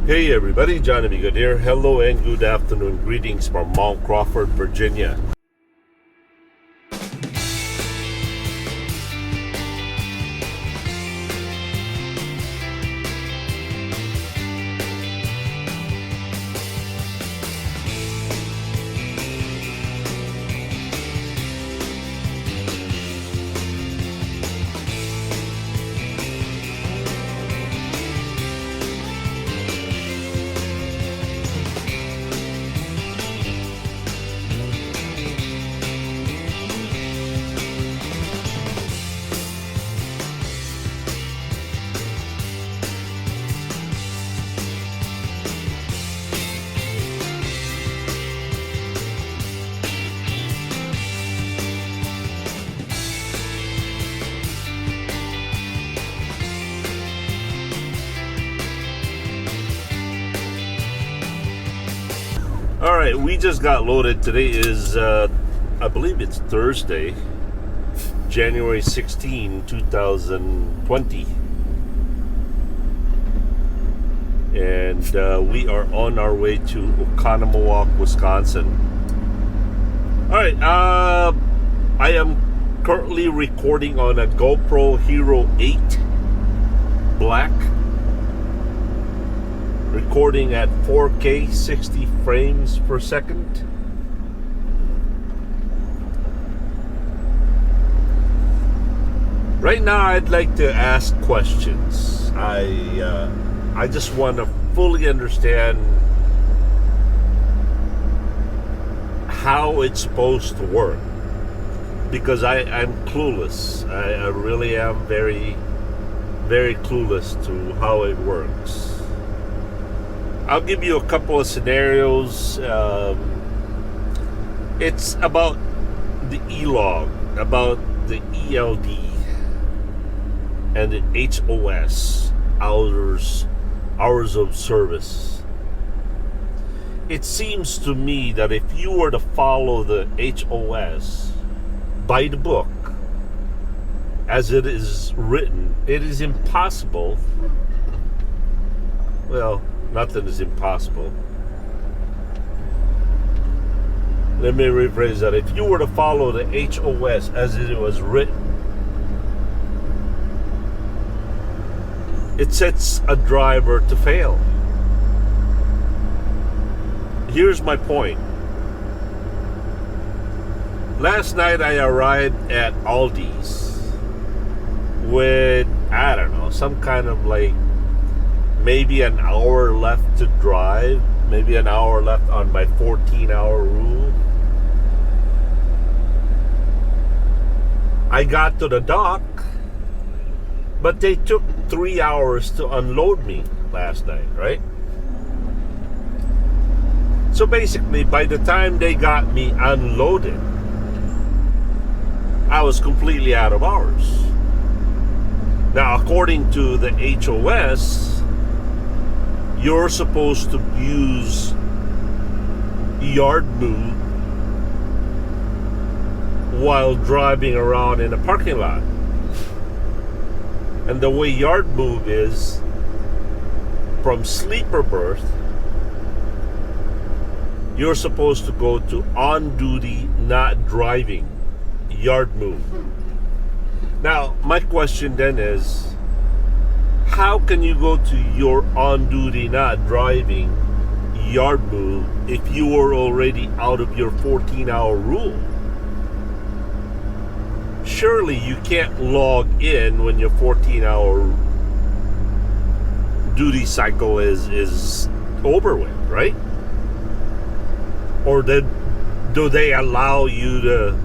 Hey everybody, Johnny B. Good here. Hello and good afternoon. Greetings from Mount Crawford, Virginia. Alright, we just got loaded. Today is, I believe it's Thursday, January 16, 2020. And we are on our way to Oconomowoc, Wisconsin. Alright, I am currently recording on a GoPro Hero 8 Black. Recording at 4K 60 frames per second. Right now I'd like to ask questions. I just want to fully understand how it's supposed to work, because I'm clueless. I really am very, very clueless to how it works. I'll give you a couple of scenarios. It's about the E-log, about the ELD, and the HOS, hours of service. It seems to me that if you were to follow the HOS by the book, as it is written, it is impossible. Well, nothing is impossible. Let me rephrase that. If you were to follow the HOS as it was written, it sets a driver to fail. Here's my point. Last night I arrived at Aldi's with, I don't know, some kind of like maybe an hour left to drive, maybe an hour left on my 14-hour rule. I got to the dock, but they took 3 hours to unload me last night, right? So basically, by the time they got me unloaded, I was completely out of hours. Now, according to the HOS, you're supposed to use yard move while driving around in a parking lot. And the way yard move is, from sleeper berth, you're supposed to go to on duty, not driving, yard move. Now, my question then is, how can you go to your on duty, not driving, yard move if you were already out of your 14-hour rule? Surely you can't log in when your 14-hour duty cycle is over with, right? Or do they allow you to,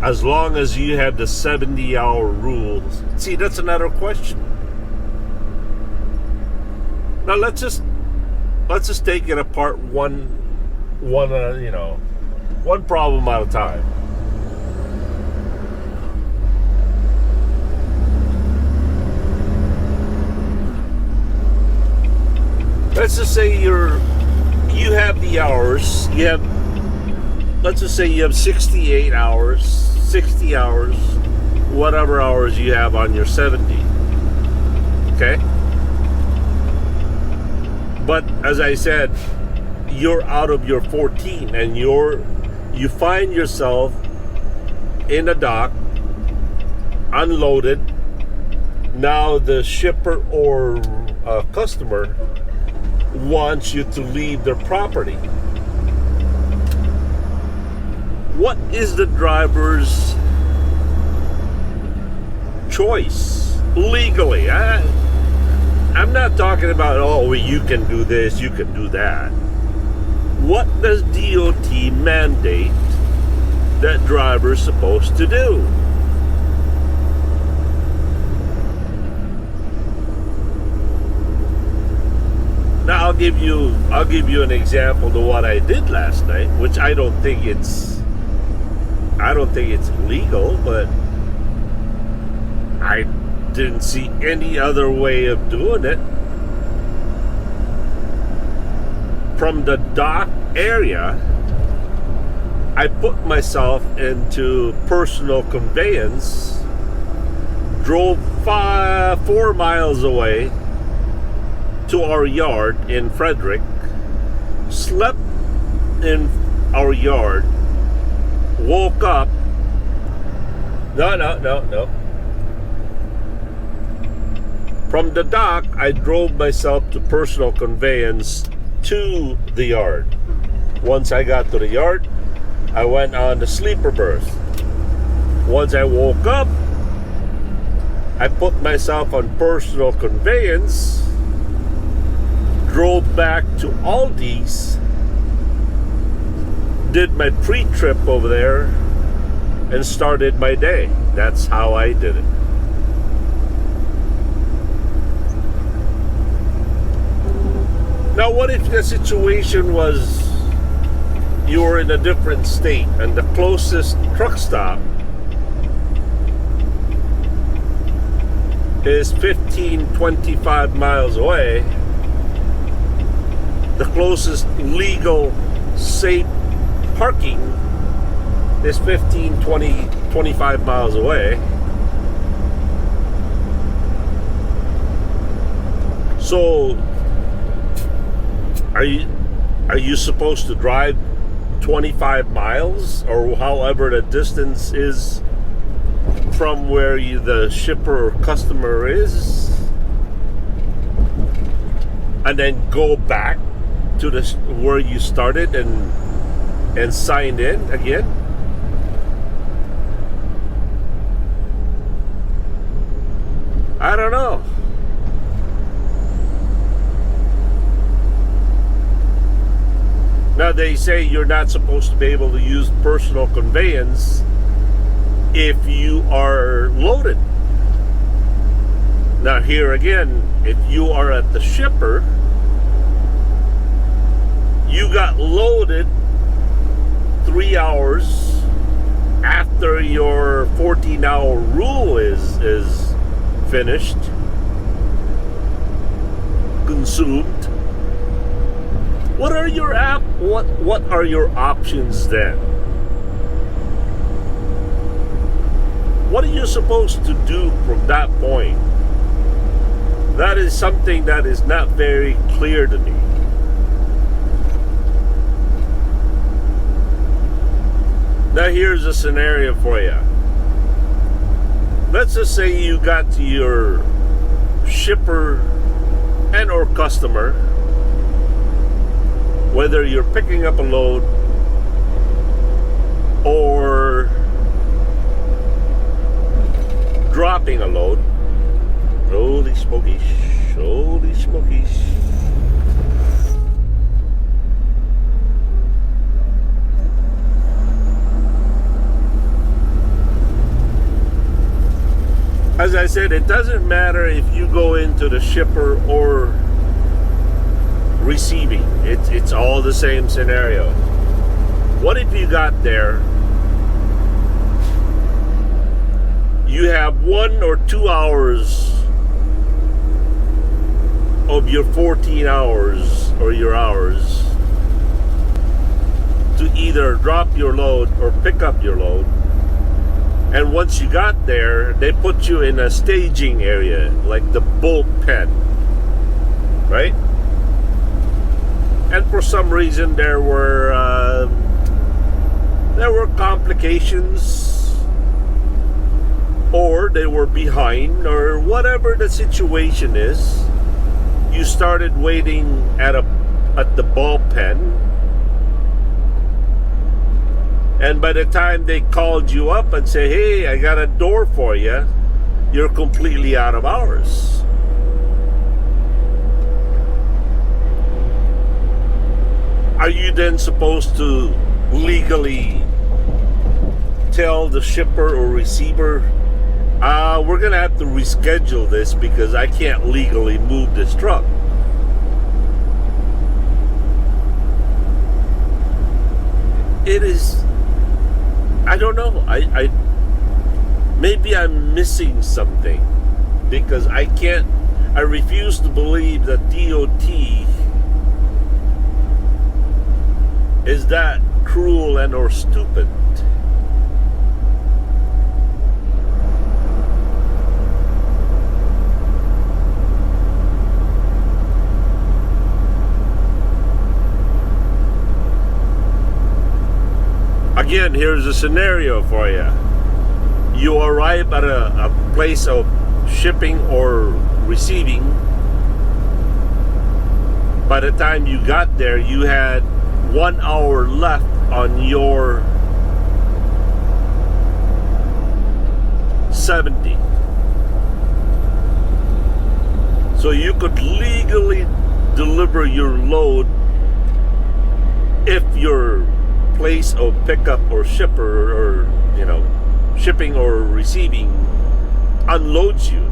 as long as you have the 70-hour rules? See, that's another question. Now let's just take it apart one problem at a time. Let's just say you have the hours. Let's just say you have 68 hours, 60 hours, whatever hours you have on your 70. Okay? But as I said, you're out of your 14 and you find yourself in a dock, unloaded. Now the shipper or customer wants you to leave their property. What is the driver's choice legally? I'm not talking about, oh, you can do this, you can do that. What does DOT mandate that driver's supposed to do? Now I'll give you an example to what I did last night, which I don't think it's legal, but I didn't see any other way of doing it. From the dock area, I put myself into personal conveyance, drove 4 miles away to our yard in Frederick, slept in our yard, woke up. No. From the dock, I drove myself to personal conveyance to the yard. Once I got to the yard, I went on the sleeper berth. Once I woke up, I put myself on personal conveyance, drove back to Aldi's, did my pre-trip over there, and started my day. That's how I did it. Now, what if the situation was you were in a different state and the closest truck stop is 25 miles away? The closest legal, safe parking is 25 miles away. So, are you supposed to drive 25 miles or however the distance is from where the shipper or customer is, and then go back to where you started and signed in again? I don't know. Now they say you're not supposed to be able to use personal conveyance if you are loaded. Now here again, if you are at the shipper, you got loaded 3 hours after your 14-hour rule is finished, consumed. What are your options then? What are you supposed to do from that point? That is something that is not very clear to me. Now here's a scenario for you. Let's just say you got to your shipper and or customer, whether you're picking up a load or dropping a load. Holy smokies, holy smokies. As I said, it doesn't matter if you go into the shipper or receiving. It's all the same scenario. What if you got there, you have 1 or 2 hours of your 14 hours or your hours to either drop your load or pick up your load, and once you got there, they put you in a staging area like the bulk pen, right? for some reason there were complications, or they were behind, or whatever the situation is. You started waiting at the bullpen, and by the time they called you up and say, "Hey, I got a door for you," you're completely out of hours. Are you then supposed to legally tell the shipper or receiver, we're gonna have to reschedule this because I can't legally move this truck? It is, I don't know, I maybe I'm missing something, because I refuse to believe that DOT is that cruel and or stupid. Again, here's a scenario for you. You arrive at a place of shipping or receiving. By the time you got there, you had 1 hour left on your 70. So you could legally deliver your load if your place of pickup or shipper, or shipping or receiving, unloads you.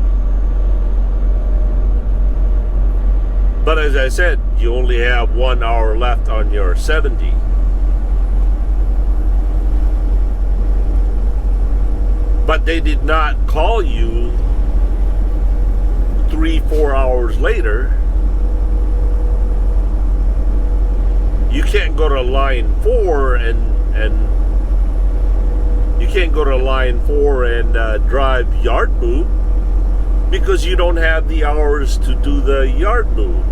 But as I said, you only have 1 hour left on your 70. But they did not call you 3-4 hours later. You can't go to line 4 and you can't go to line 4 and drive yard move, because you don't have the hours to do the yard move.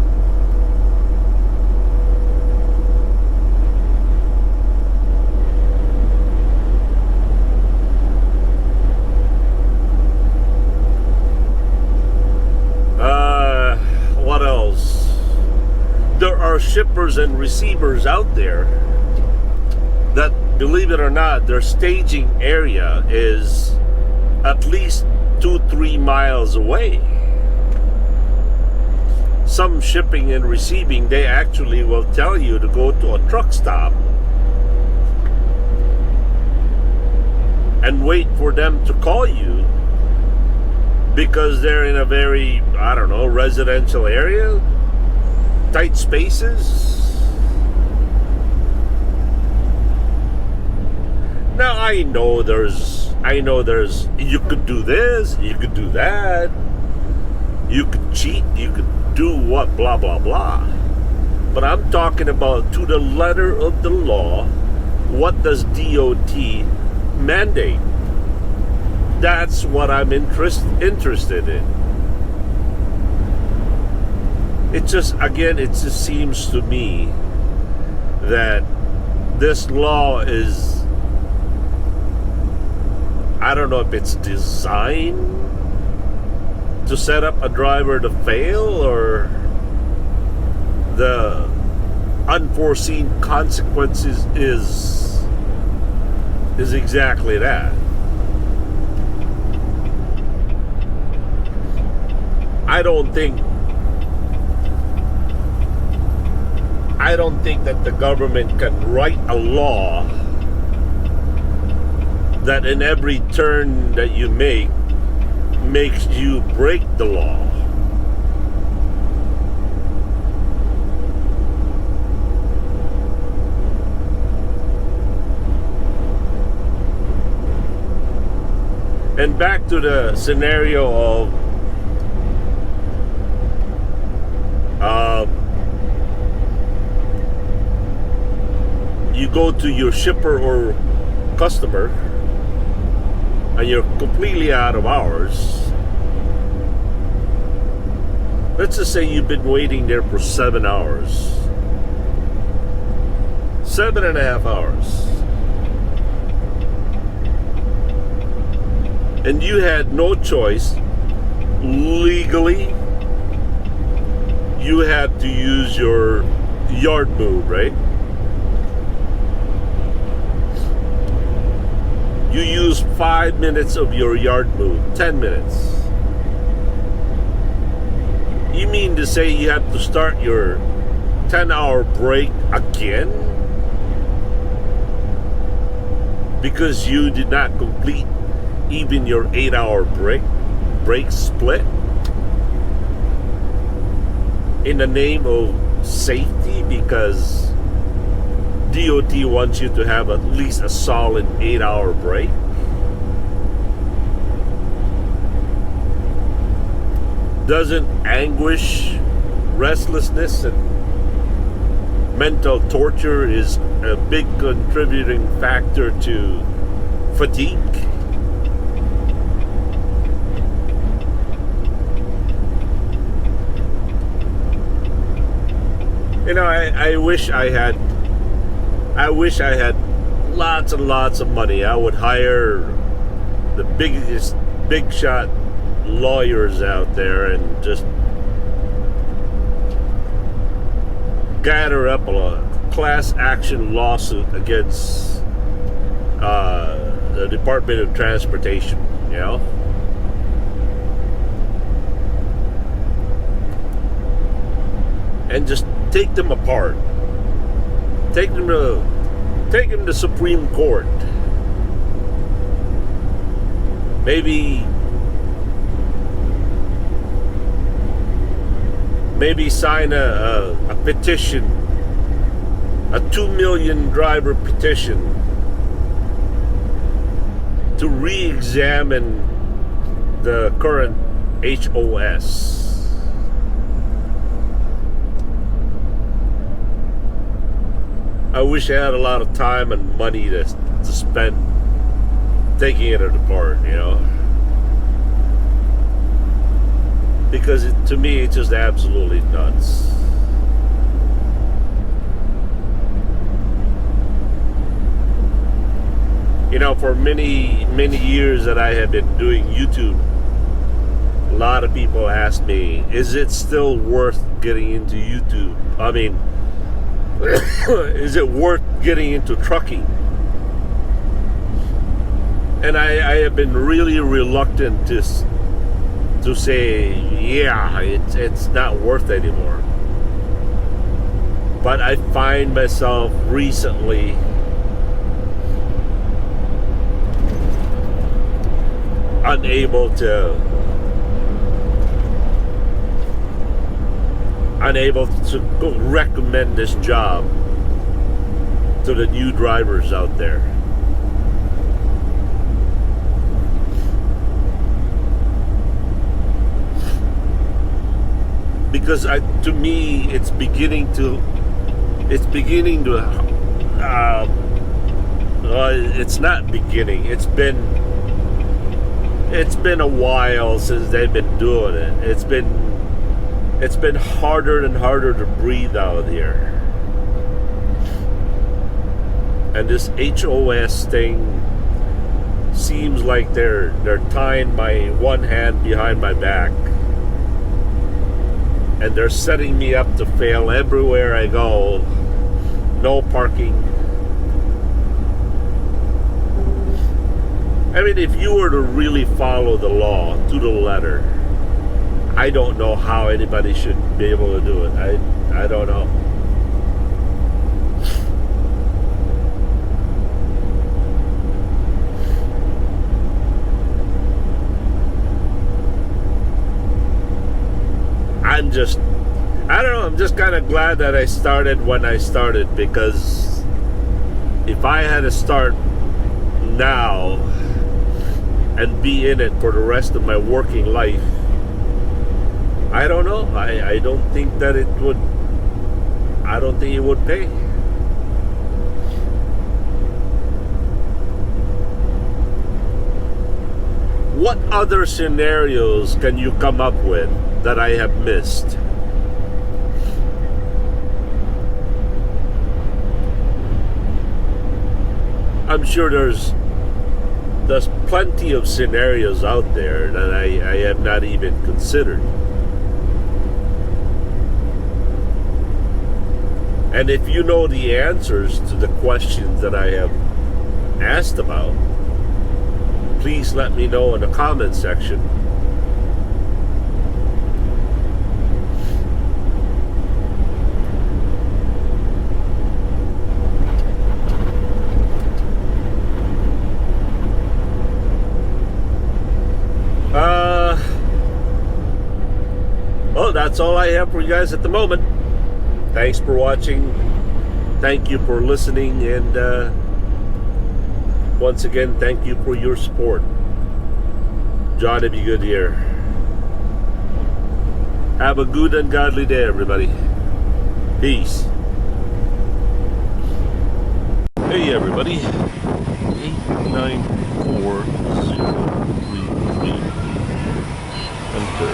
What else? There are shippers and receivers out there that, believe it or not, their staging area is at least 2-3 miles away. Some shipping and receiving, they actually will tell you to go to a truck stop and wait for them to call you, because they're in a very, residential area, tight spaces. Now I know there's, you could do this, you could do that, you could cheat, you could do what, blah, blah, blah. But I'm talking about, to the letter of the law, what does DOT mandate? That's what I'm interested in. It just seems to me that this law is, I don't know if it's designed to set up a driver to fail, or the unforeseen consequences is exactly that. I don't think that the government can write a law that in every turn that you make makes you break the law. And back to the scenario of you go to your shipper or customer and you're completely out of hours. Let's just say you've been waiting there for 7 hours. 7.5 hours. And you had no choice. Legally, you had to use your yard move, right? You use 5 minutes of your yard move, 10 minutes. You mean to say you have to start your 10-hour break again? Because you did not complete even your 8-hour break split? In the name of safety, because DOT wants you to have at least a solid 8-hour break? Doesn't anguish, restlessness, and mental torture is a big contributing factor to fatigue? You know, I wish I had lots and lots of money. I would hire the biggest big shot lawyers out there and just gather up a class action lawsuit against the Department of Transportation, you know? And just take them apart. Take them to Supreme Court. Maybe sign a petition, a 2 million driver petition to re-examine the current HOS. I wish I had a lot of time and money to spend taking it apart, you know. Because to me, it's just absolutely nuts. You know, for many years that I have been doing YouTube, a lot of people ask me, is it still worth getting into YouTube? I mean, is it worth getting into trucking? And I have been really reluctant to say, yeah, it's not worth anymore. But I find myself recently unable to recommend this job to the new drivers out there. Because to me, it's beginning to it's not beginning. It's been a while since they've been doing it. It's been harder and harder to breathe out here. And this HOS thing seems like they're tying my one hand behind my back. And they're setting me up to fail everywhere I go. No parking. I mean, if you were to really follow the law to the letter, I don't know how anybody should be able to do it. I don't know. I don't know, I'm just kind of glad that I started when I started, because if I had to start now and be in it for the rest of my working life, I don't know. I don't think it would pay. What other scenarios can you come up with that I have missed? I'm sure there's plenty of scenarios out there that I have not even considered. And if you know the answers to the questions that I have asked about, please let me know in the comment section. Well, that's all I have for you guys at the moment. Thanks for watching. Thank you for listening. And once again, thank you for your support. John, be good here. Have a good and godly day, everybody. Peace. Hey, everybody. 894033. Enter.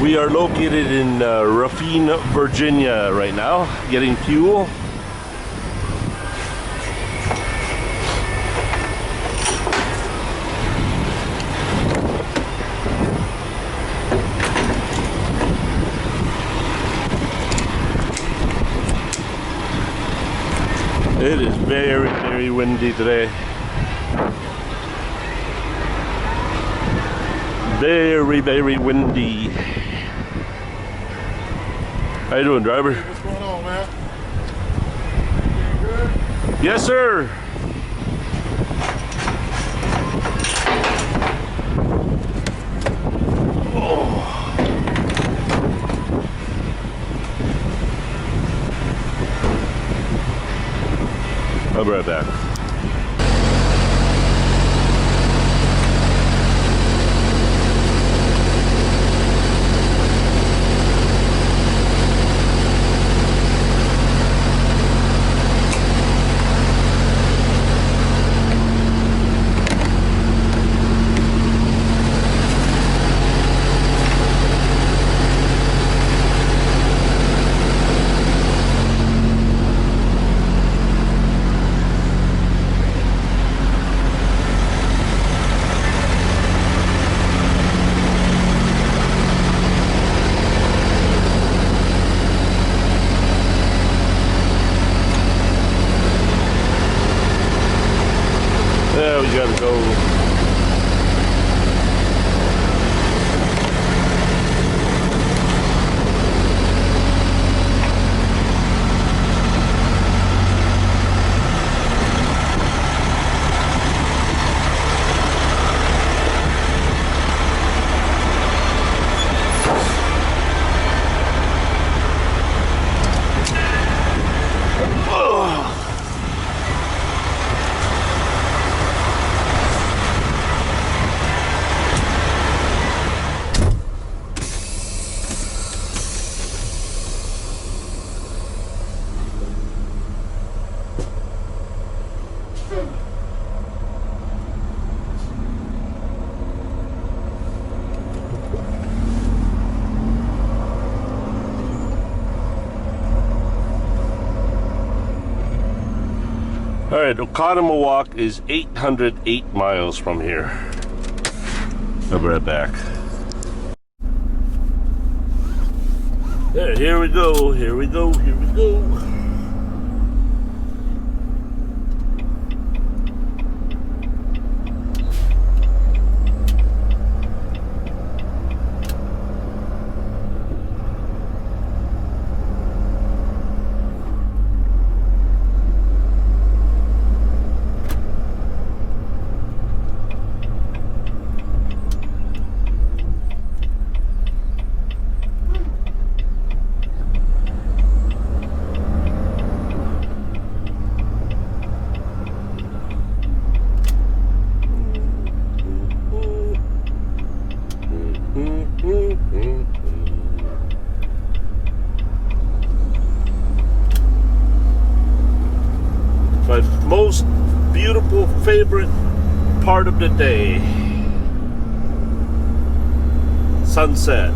We are located in Ruffin, Virginia right now, getting fuel. It is very, very windy today. Very, very windy. How you doing, driver? Hey, what's going on, man? You good? Yes, sir. Oh. I'll be right back. There we gotta go. Alright, Oconomowoc is 808 miles from here. I'll be right back. There, here we go, here we go, here we go. My most beautiful favorite part of the day, sunset,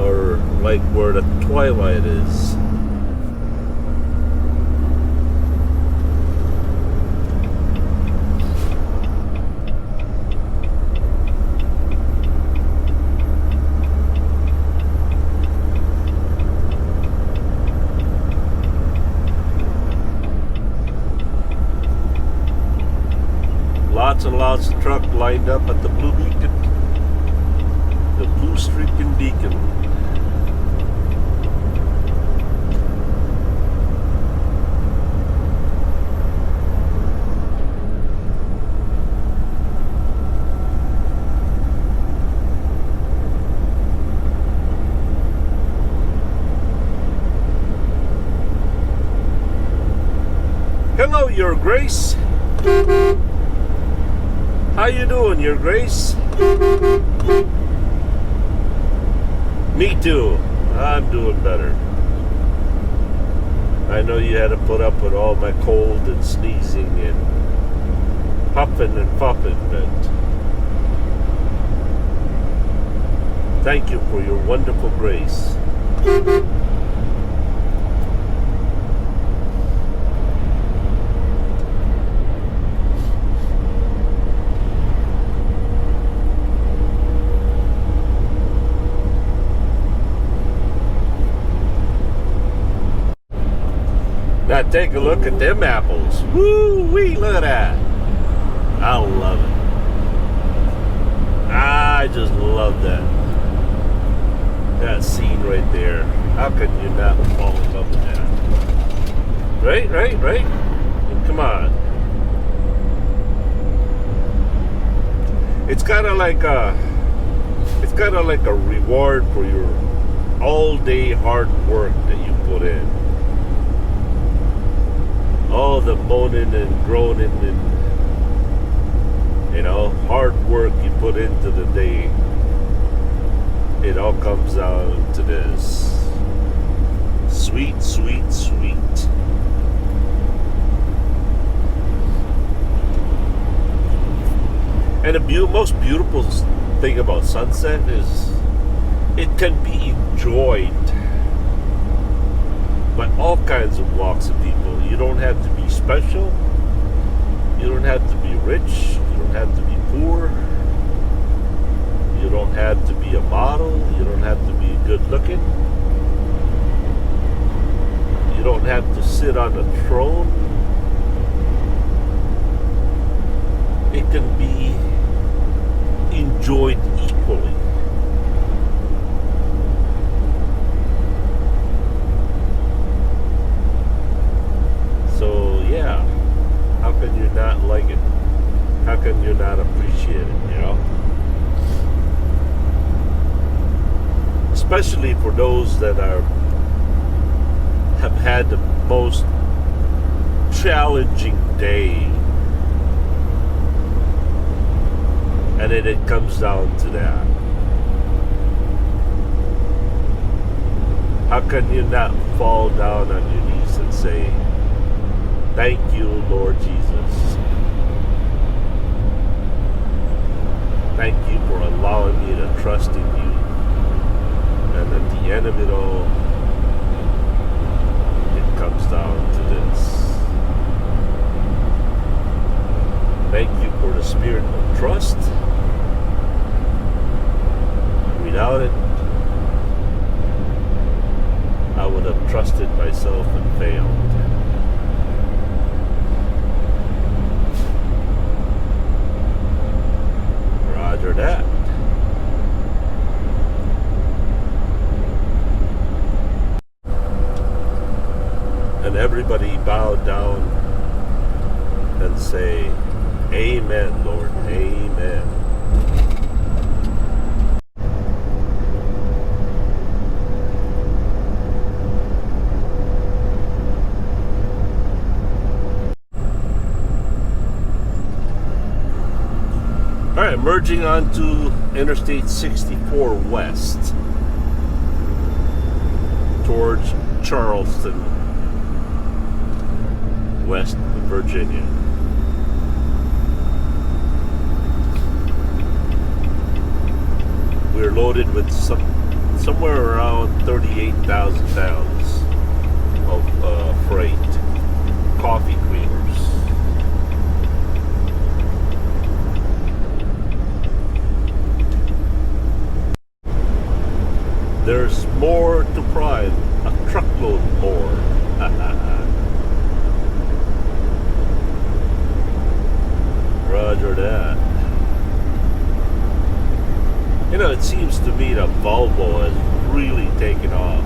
or like where the twilight is. lots of truck lined up at the blue beacon. The blue streaking beacon. Hello, Your Grace. How you doing, Your Grace? Me too. I'm doing better. I know you had to put up with all my cold and sneezing and puffing and puffing, but thank you for your wonderful grace. Now take a look at them apples. Woo-wee, look at that. I love it. I just love that. That scene right there. How can you not fall in love with that? Right? Come on. It's kind of like a reward for your all-day hard work that you put in. All the moaning and groaning and, hard work you put into the day, it all comes down to this. Sweet, sweet, sweet. And the most beautiful thing about sunset is it can be enjoyed by all kinds of walks of people. You don't have to be special. You don't have to be rich. You don't have to be poor. You don't have to be a model. You don't have to be good looking. You don't have to sit on a throne. It can be enjoyed equally. So yeah, how can you not like it? How can you not appreciate it, Especially for those that have had the most challenging day. And then it comes down to that. How can you not fall down on your knees and say, thank you, Lord Jesus. Thank you for allowing me to trust in you. And at the end of it all, it comes down to this. Thank you for the spirit of trust. Without it, I would have trusted myself and failed. Roger that. And everybody bow down and say, Amen, Lord, Amen. All right, merging onto Interstate 64 West towards Charleston, West Virginia. We're loaded with somewhere around 38,000 pounds of freight, coffee creamers. There's more to pride, a truckload more. Roger that. You know, it seems to me that Volvo has really taken off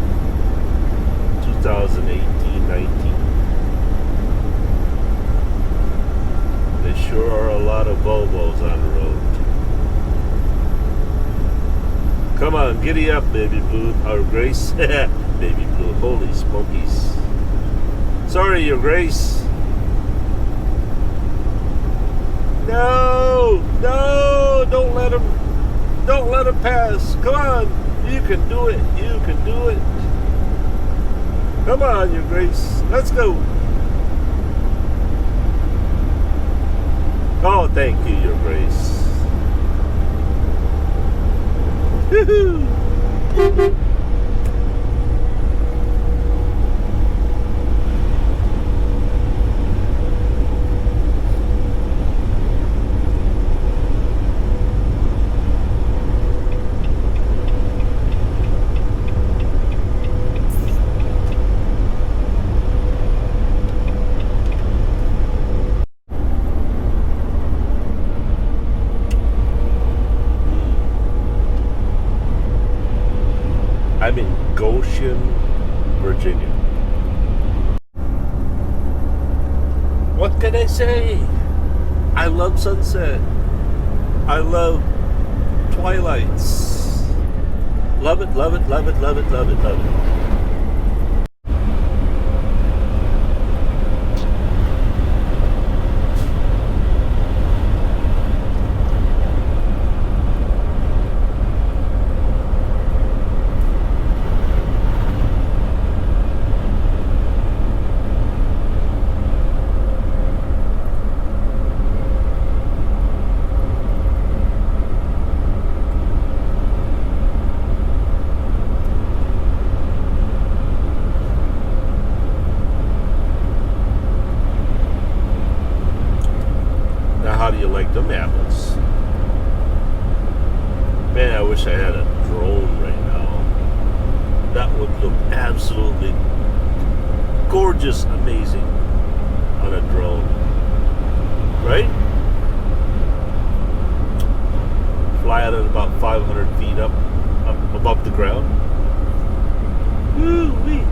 2018-19. There sure are a lot of Volvos on the road. Come on, giddy up, baby blue. Or Grace. Baby blue. Holy smokies. Sorry, your Grace. No, no, don't let him pass. Come on, you can do it. You can do it. Come on, your Grace. Let's go. Oh, thank you, your Grace. Woohoo! I'm in Goshen, Virginia. What can I say? I love sunset. I love twilights. Love it, love it, love it, love it, love it, love it. How do you like them apples? Man, I wish I had a drone right now. That would look absolutely gorgeous, amazing on a drone. Right? Fly at about 500 feet up above the ground. Woo-wee.